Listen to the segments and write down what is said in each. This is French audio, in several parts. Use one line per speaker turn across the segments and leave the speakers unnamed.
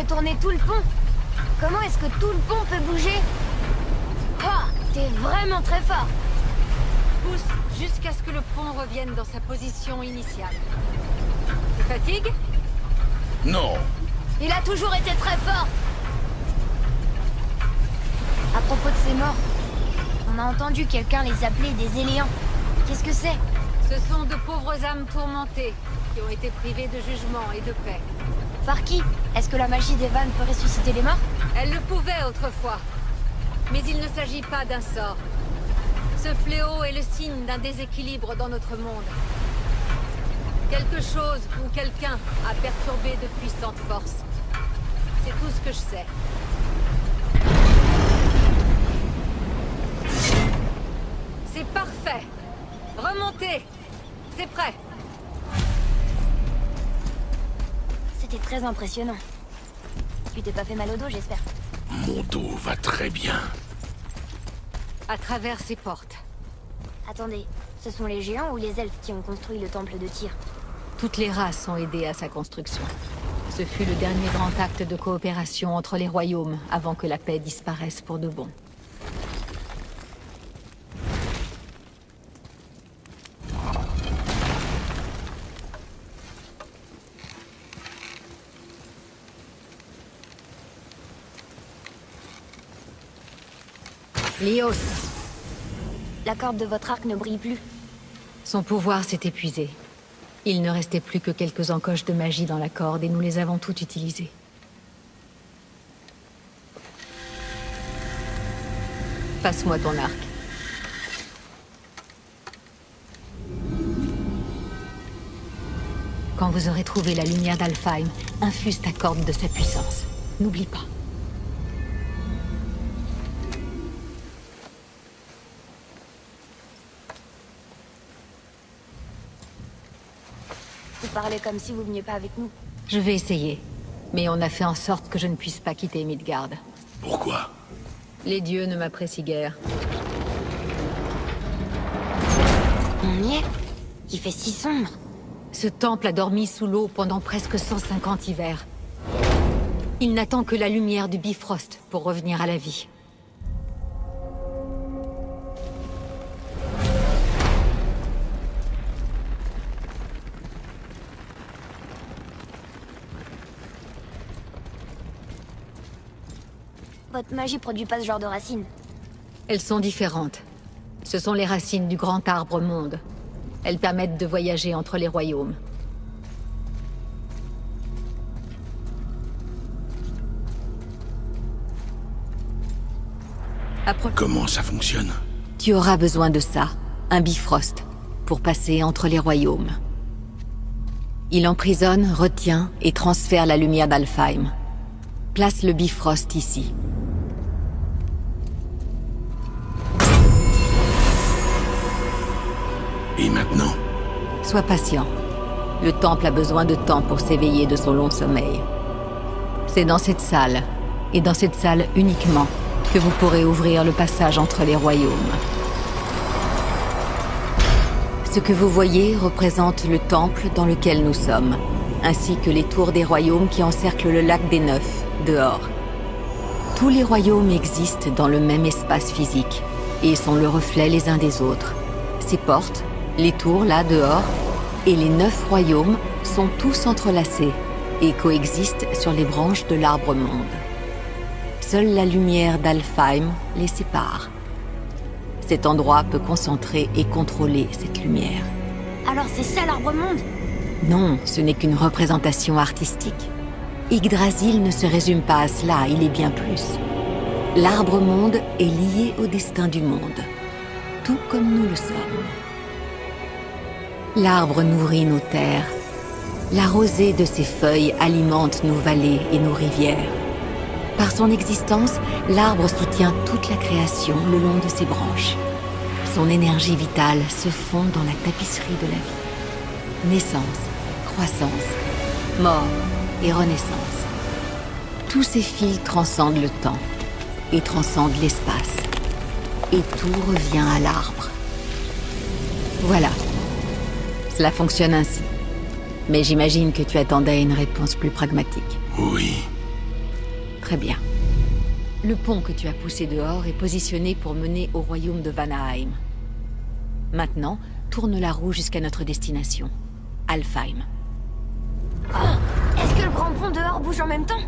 fait tourner tout le pont. Comment est-ce que tout le pont peut bouger? Ah, t'es vraiment très fort.
Pousse jusqu'à ce que le pont revienne dans sa position initiale. Tu fatigues?
Non.
Il a toujours été très fort. À propos de ces morts, on a entendu quelqu'un les appeler des éléants. Qu'est-ce que c'est?
Ce sont de pauvres âmes tourmentées qui ont été privées de jugement et de paix.
Par qui? Est-ce que la magie d'Evan peut ressusciter les morts?
Elle le pouvait autrefois. Mais il ne s'agit pas d'un sort. Ce fléau est le signe d'un déséquilibre dans notre monde. Quelque chose ou quelqu'un a perturbé de puissantes forces. C'est tout ce que je sais. C'est parfait. Remontez. C'est prêt.
C'était très impressionnant. Tu t'es pas fait mal au dos, j'espère.
Mon dos va très bien.
À travers ces portes.
Attendez, ce sont les géants ou les elfes qui ont construit le temple de Tyr?
Toutes les races ont aidé à sa construction. Ce fut le dernier grand acte de coopération entre les royaumes avant que la paix disparaisse pour de bon. Lios,
La corde de votre arc ne brille plus.
son pouvoir s'est épuisé. Il ne restait plus que quelques encoches de magie dans la corde et nous les avons toutes utilisées. Passe-moi ton arc. Quand vous aurez trouvé la lumière d'Alfheim, infuse ta corde de sa puissance. N'oublie pas.
Vous parlez comme si vous veniez pas avec nous.
Je vais essayer. Mais on a fait en sorte que je ne puisse pas quitter Midgard.
Pourquoi?
Les dieux ne m'apprécient guère.
On y est? Il fait si sombre.
Ce temple a dormi sous l'eau pendant presque 150 hivers. Il n'attend que la lumière du Bifrost pour revenir à la vie.
Votre magie produit pas ce genre de racines.
Elles sont différentes. Ce sont les racines du grand arbre monde. Elles permettent de voyager entre les royaumes.
Comment ça fonctionne?
Tu auras besoin de ça, un Bifrost, pour passer entre les royaumes. Il emprisonne, retient et transfère la lumière d'Alfheim. Place le Bifrost ici.
Et maintenant?
Sois patient. Le temple a besoin de temps pour s'éveiller de son long sommeil. C'est dans cette salle, et dans cette salle uniquement, que vous pourrez ouvrir le passage entre les royaumes. Ce que vous voyez représente le temple dans lequel nous sommes, ainsi que les tours des royaumes qui encerclent le lac des Neufs, dehors. Tous les royaumes existent dans le même espace physique, et sont le reflet les uns des autres. Ces portes, les tours là dehors, et les 9 royaumes sont tous entrelacés, et coexistent sur les branches de l'arbre monde. Seule la lumière d'Alfheim les sépare. Cet endroit peut concentrer et contrôler cette lumière.
Alors c'est ça l'arbre-monde?
Non, ce n'est qu'une représentation artistique. Yggdrasil ne se résume pas à cela, il est bien plus. L'arbre-monde est lié au destin du monde, tout comme nous le sommes. L'arbre nourrit nos terres. La rosée de ses feuilles alimente nos vallées et nos rivières. Par son existence, l'arbre soutient toute la création le long de ses branches. Son énergie vitale se fond dans la tapisserie de la vie. Naissance, croissance, mort et renaissance. Tous ces fils transcendent le temps et transcendent l'espace. Et tout revient à l'arbre. Voilà. Cela fonctionne ainsi. Mais j'imagine que tu attendais une réponse plus pragmatique.
Oui.
Très bien. Le pont que tu as poussé dehors est positionné pour mener au royaume de Vanaheim. Maintenant, tourne la roue jusqu'à notre destination, Alfheim.
Est-ce que le grand pont dehors bouge en même temps?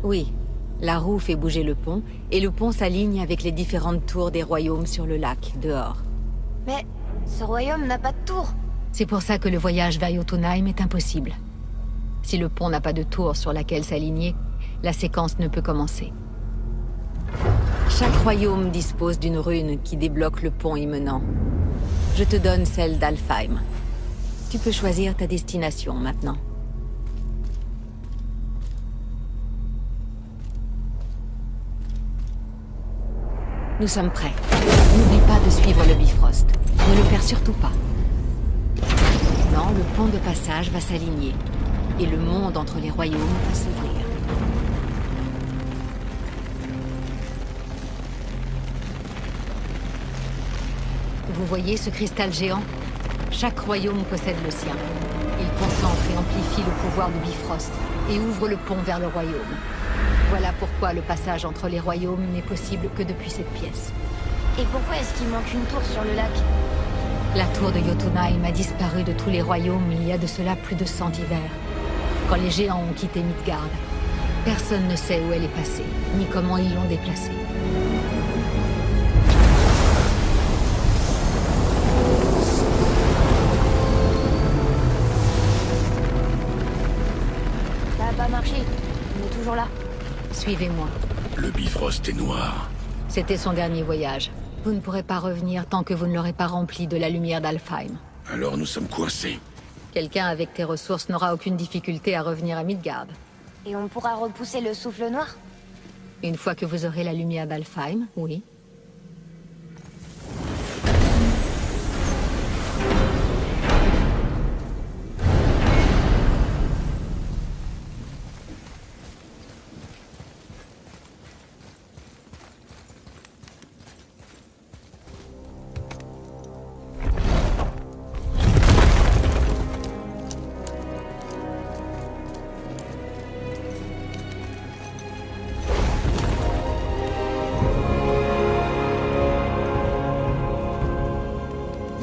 Oui, la roue fait bouger le pont, et le pont s'aligne avec les différentes tours des royaumes sur le lac, dehors.
Mais ce royaume n'a pas de tour.
C'est pour ça que le voyage vers Jotunheim est impossible. Si le pont n'a pas de tour sur laquelle s'aligner, la séquence ne peut commencer. Chaque royaume dispose d'une rune qui débloque le pont y menant. Je te donne celle d'Alfheim. Tu peux choisir ta destination maintenant. Nous sommes prêts. N'oublie pas de suivre le Bifrost. Ne le perds surtout pas. Maintenant, le pont de passage va s'aligner. Et le monde entre les royaumes va s'ouvrir. Vous voyez ce cristal géant? Chaque royaume possède le sien. Il concentre et amplifie le pouvoir du Bifrost et ouvre le pont vers le royaume. Voilà pourquoi le passage entre les royaumes n'est possible que depuis cette pièce.
Et pourquoi est-ce qu'il manque une tour sur le lac?
La tour de Jotunheim a disparu de tous les royaumes il y a de cela plus de 100 hivers. Quand les géants ont quitté Midgard, personne ne sait où elle est passée, ni comment ils l'ont déplacée.
Ça a pas marché. On est toujours là.
Suivez-moi.
Le Bifrost est noir.
C'était son dernier voyage. Vous ne pourrez pas revenir tant que vous ne l'aurez pas rempli de la lumière d'Alfheim.
Alors nous sommes coincés.
Quelqu'un avec tes ressources n'aura aucune difficulté à revenir à Midgard.
Et on pourra repousser le souffle noir?
Une fois que vous aurez la lumière d'Alfheim, oui.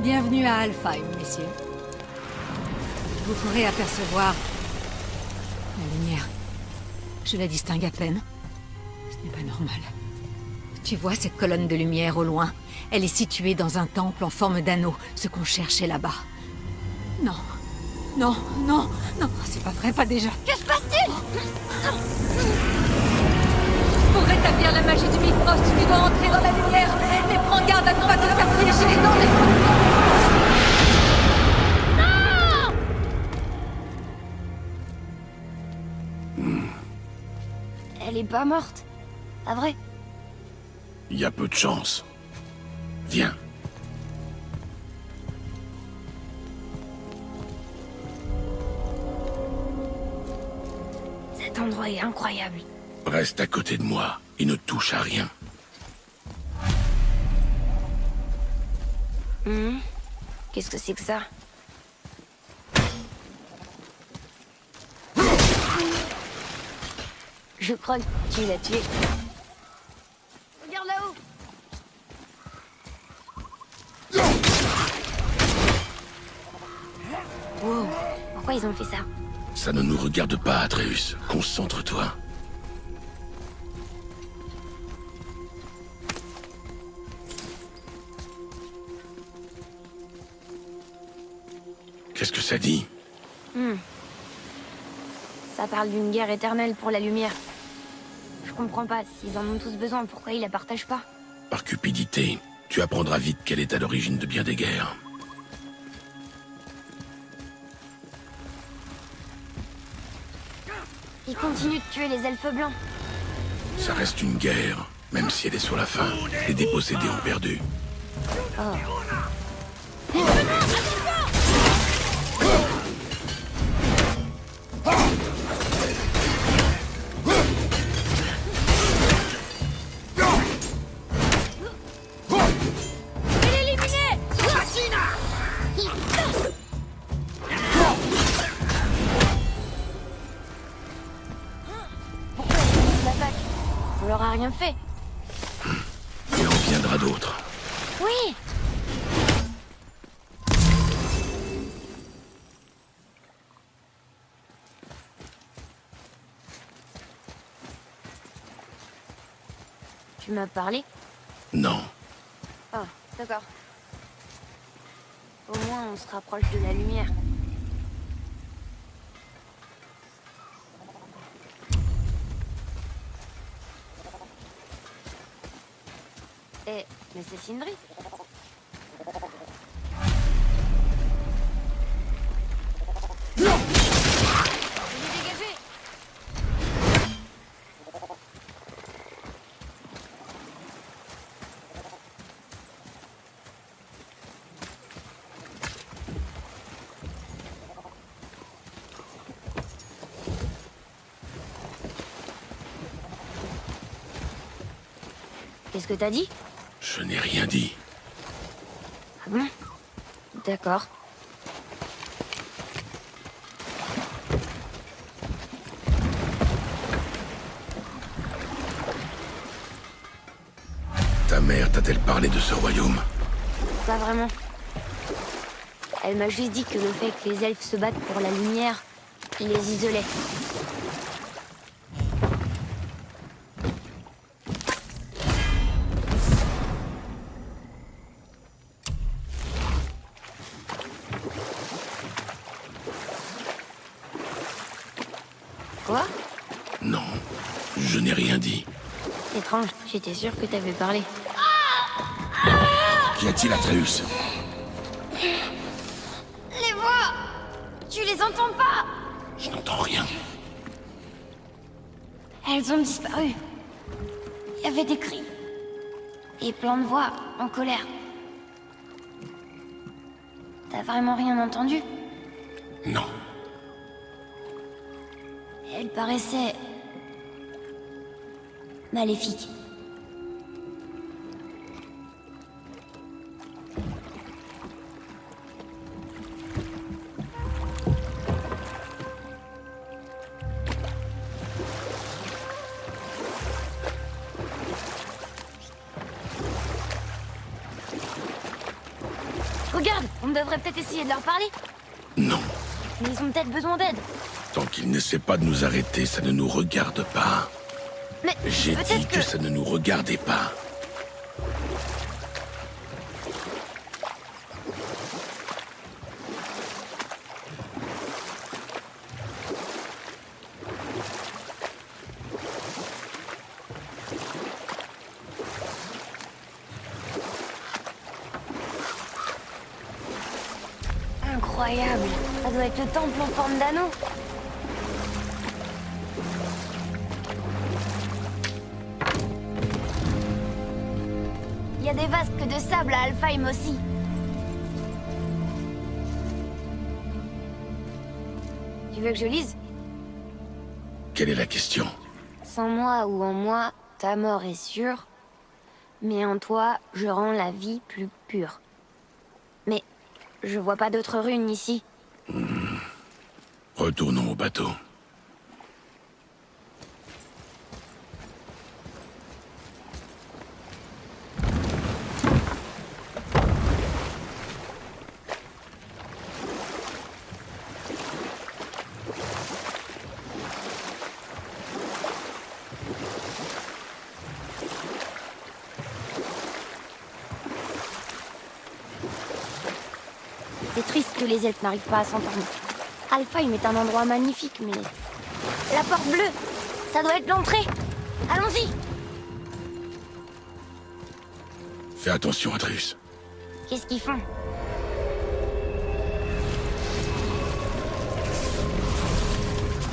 Bienvenue à Alfheim, messieurs. Vous pourrez apercevoir la lumière. Je la distingue à peine. Ce n'est pas normal. Tu vois cette colonne de lumière au loin? Elle est située dans un temple en forme d'anneau, ce qu'on cherchait là-bas. Non. Non, non, non, c'est pas vrai, pas déjà.
Que se passe-t-il?
Pour rétablir la magie du Bifrost, tu dois entrer dans la lumière. Mais prends garde à ne pas te faire piéger dans les...
Elle est pas morte. Pas vrai?
Il y a peu de chance. Viens.
Cet endroit est incroyable.
Reste à côté de moi et ne touche à rien.
Qu'est-ce que c'est que ça? Je crois que tu l'as tué. Regarde là-haut. Wow, pourquoi ils ont fait ça?
Ça ne nous regarde pas, Atreus. Concentre-toi. Qu'est-ce que ça dit?
Ça parle d'une guerre éternelle pour la lumière. Je comprends pas, s'ils en ont tous besoin, pourquoi ils la partagent pas?
Par cupidité, tu apprendras vite quelle est à l'origine de bien des guerres.
Ils continuent de tuer les elfes blancs.
Ça reste une guerre, même si elle est sur la fin. Les dépossédés ont perdu.
Pourquoi ils nous attaquent? rien fait.
Il en viendra d'autres.
Oui. Tu m'as parlé?
Non.
Ah, d'accord. Au moins, on se rapproche de la lumière. Eh, mais c'est Sindri. Non! Dégagé! Qu'est-ce que t'as dit?
Je n'ai rien dit.
Ah bon? D'accord.
Ta mère t'a-t-elle parlé de ce royaume?
Pas vraiment. Elle m'a juste dit que le fait que les elfes se battent pour la lumière, les isolait. Quoi?
Non, je n'ai rien dit.
Étrange, j'étais sûre que t'avais parlé.
Qu'y a-t-il, Atreus?
Les voix! Tu les entends pas?
Je n'entends rien.
Elles ont disparu. Il y avait des cris. Et plein de voix, en colère. T'as vraiment rien entendu?
Non.
Elles paraissaient... maléfiques. Regarde, on devrait peut-être essayer de leur parler.
Non.
Mais ils ont peut-être besoin d'aide.
Tant qu'ils n'essaient pas de nous arrêter, ça ne nous regarde pas.
Mais
J'ai dit
peut-être
que ça ne nous regardait pas.
Incroyable. Ça doit être le temple en forme d'anneau. Il y a des vasques de sable à Alfheim aussi. Tu veux que je lise?
Quelle est la question?
Sans moi ou en moi, ta mort est sûre. Mais en toi, je rends la vie plus pure. Mais je vois pas d'autres runes ici.
Retournons au bateau.
C'est triste que les elfes n'arrivent pas à s'entendre. Alfheim est un endroit magnifique, mais... La porte bleue, ça doit être l'entrée. Allons-y.
Fais attention, Atreus.
Qu'est-ce qu'ils font?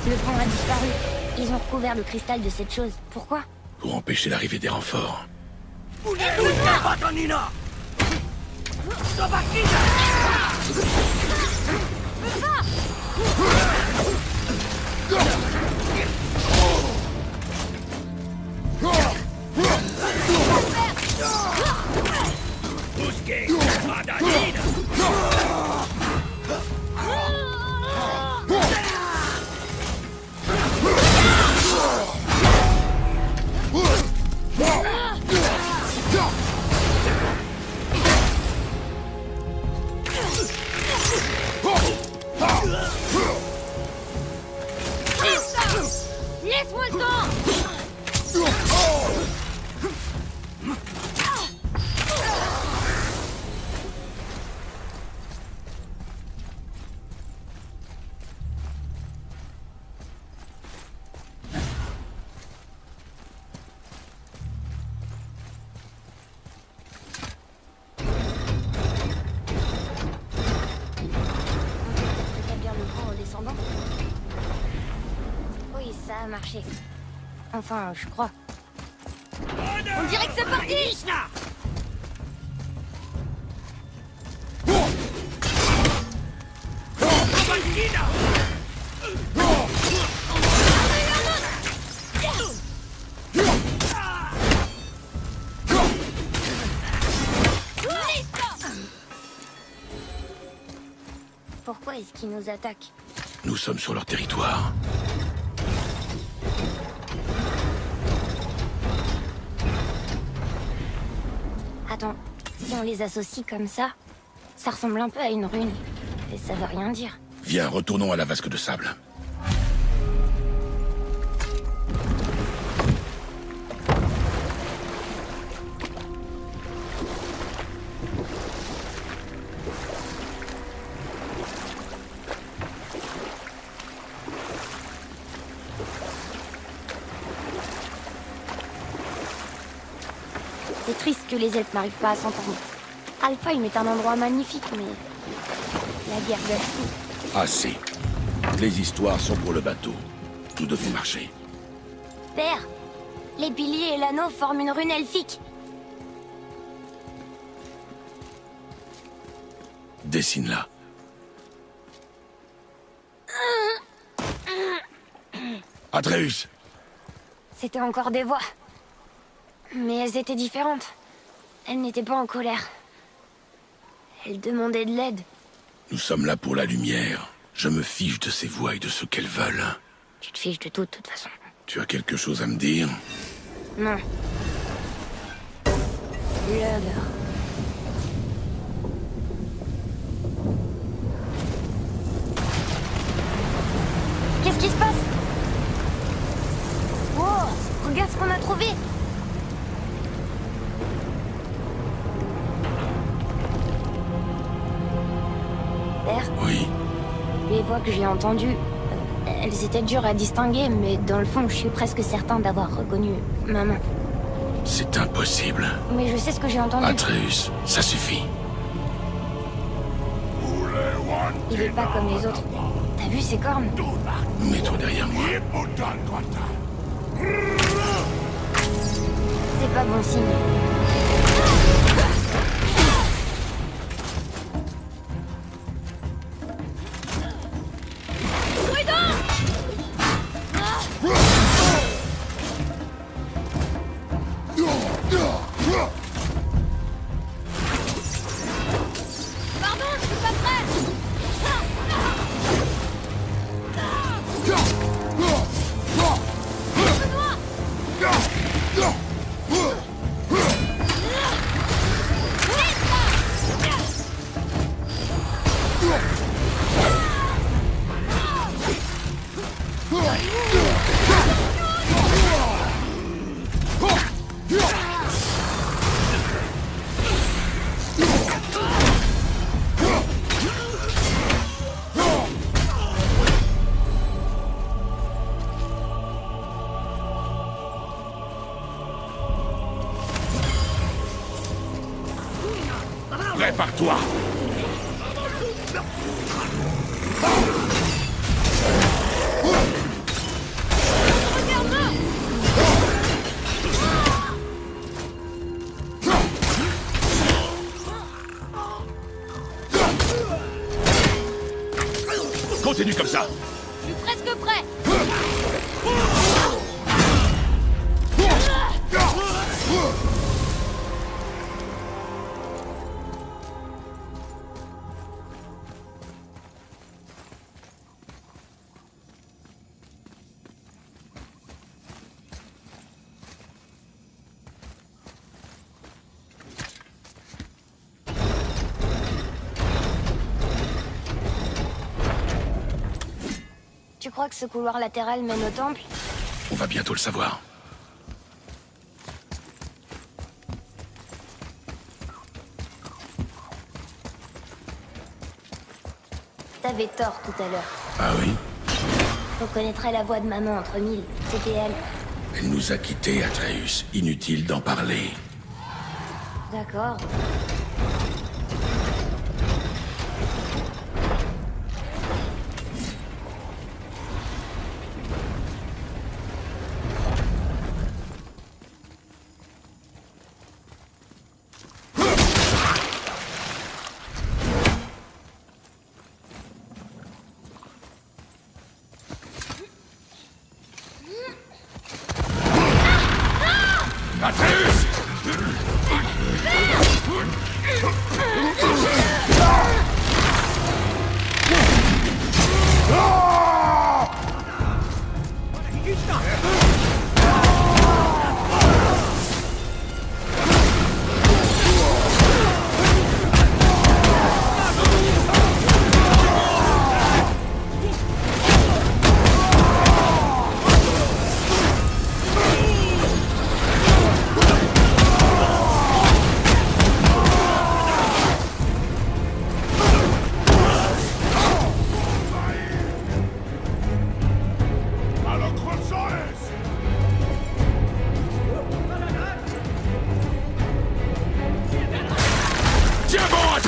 Le pont a disparu. Ils ont recouvert le cristal de cette chose. Pourquoi?
Pour empêcher l'arrivée des renforts.
marcher. Enfin, je crois.
On dirait que c'est parti.
Pourquoi est-ce qu'ils nous attaquent?
Nous sommes sur leur territoire.
Attends, si on les associe comme ça ressemble un peu à une rune. Et ça veut rien dire.
Viens, retournons à la vasque de sable.
C'est triste que les elfes n'arrivent pas à s'entendre. Alfheim est un endroit magnifique, mais... la guerre gâche tout.
Assez. Les histoires sont pour le bateau. Nous devons marcher.
Père, les piliers et l'anneau forment une rune elfique.
Dessine-la. Atreus!
C'était encore des voix. Mais elles étaient différentes. Elles n'étaient pas en colère. Elles demandaient de l'aide.
Nous sommes là pour la lumière. Je me fiche de ces voix et de ce qu'elles veulent.
Tu te fiches de tout, de toute façon.
Tu as quelque chose à me dire?
Non. L'heure. Qu'est-ce qui se passe? Oh, regarde ce qu'on a trouvé. Père,
Oui.
les voix que j'ai entendues, elles étaient dures à distinguer, mais dans le fond, je suis presque certain d'avoir reconnu maman.
C'est impossible.
Mais je sais ce que j'ai entendu.
Atreus, ça suffit.
Il est pas comme les autres. T'as vu ses cornes?
Mets-toi derrière moi.
C'est pas bon signe.
Pardon, je suis pas prêt.
Prépare-toi. Continue comme ça.
Je suis presque prêt.
Tu crois que ce couloir latéral mène au temple?
On va bientôt le savoir.
T'avais tort tout à l'heure.
Ah oui?
Reconnaîtrais la voix de maman entre mille. C'était elle.
Elle nous a quittés, Atreus. Inutile d'en parler.
D'accord.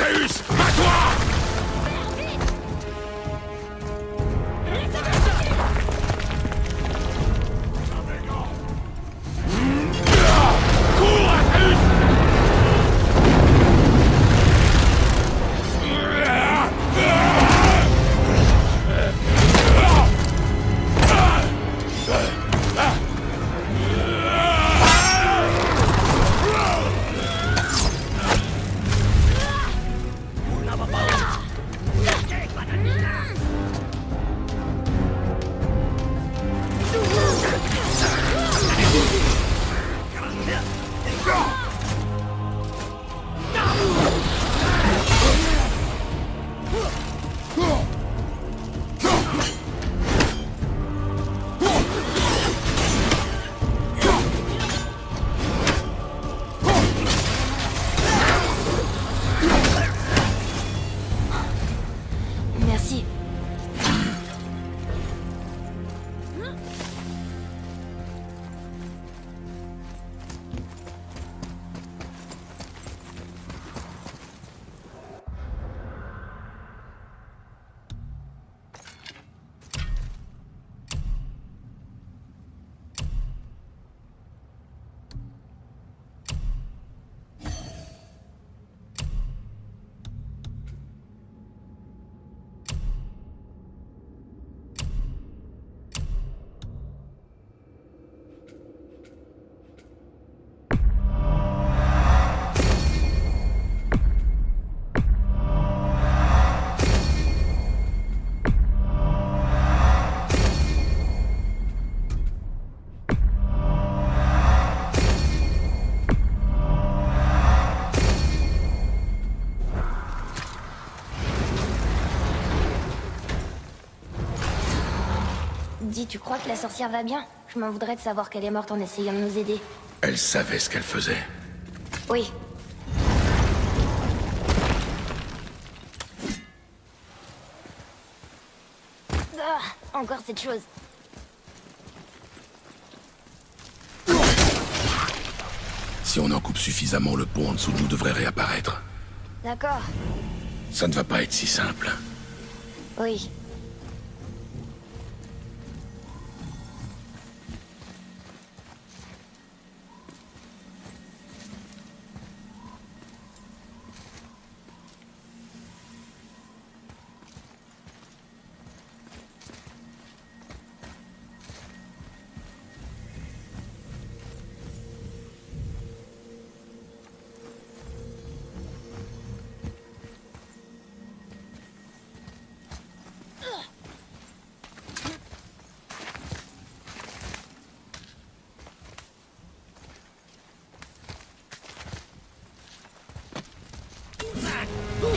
Atreus, à toi! Cours, Atreus!
Merci. Dis, tu crois que la sorcière va bien? Je m'en voudrais de savoir qu'elle est morte en essayant de nous aider.
Elle savait ce qu'elle faisait.
Oui. Ah, encore cette chose.
Si on en coupe suffisamment, le pont en dessous de nous devrait réapparaître.
D'accord.
Ça ne va pas être si simple.
Oui.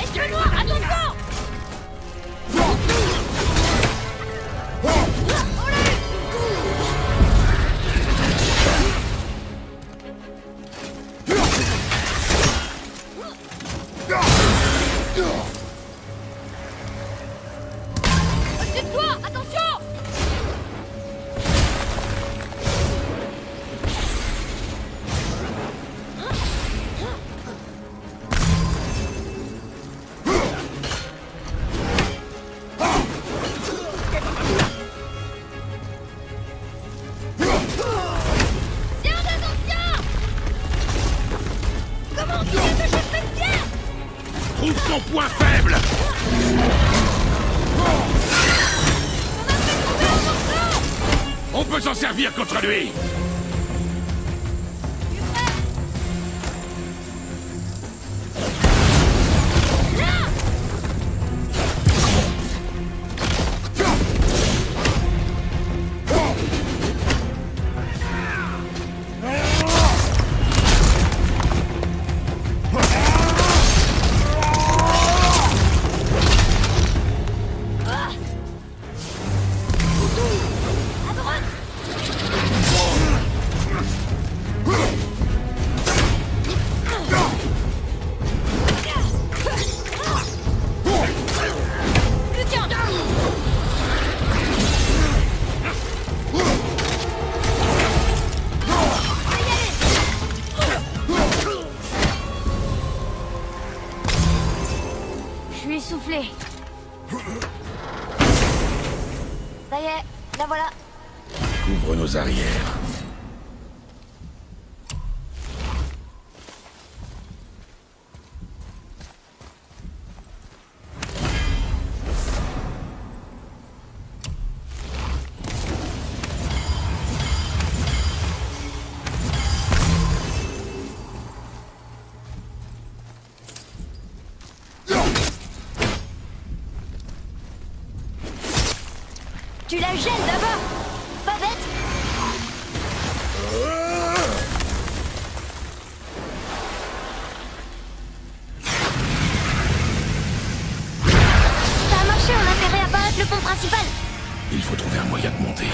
Esprit noir, attention! Au-dessus de toi, attention! C'est un des anciens! Comment tu veux que je fais de pierre?
Trouve son point faible! On peut s'en servir contre lui!
À droite!
suis essoufflée. Ça y est, la voilà.
Couvre nos arrières.
Tu la gênes d'abord. Pas bête. Ça a marché, on a fait réapparaître le pont principal.
Il faut trouver un moyen de monter.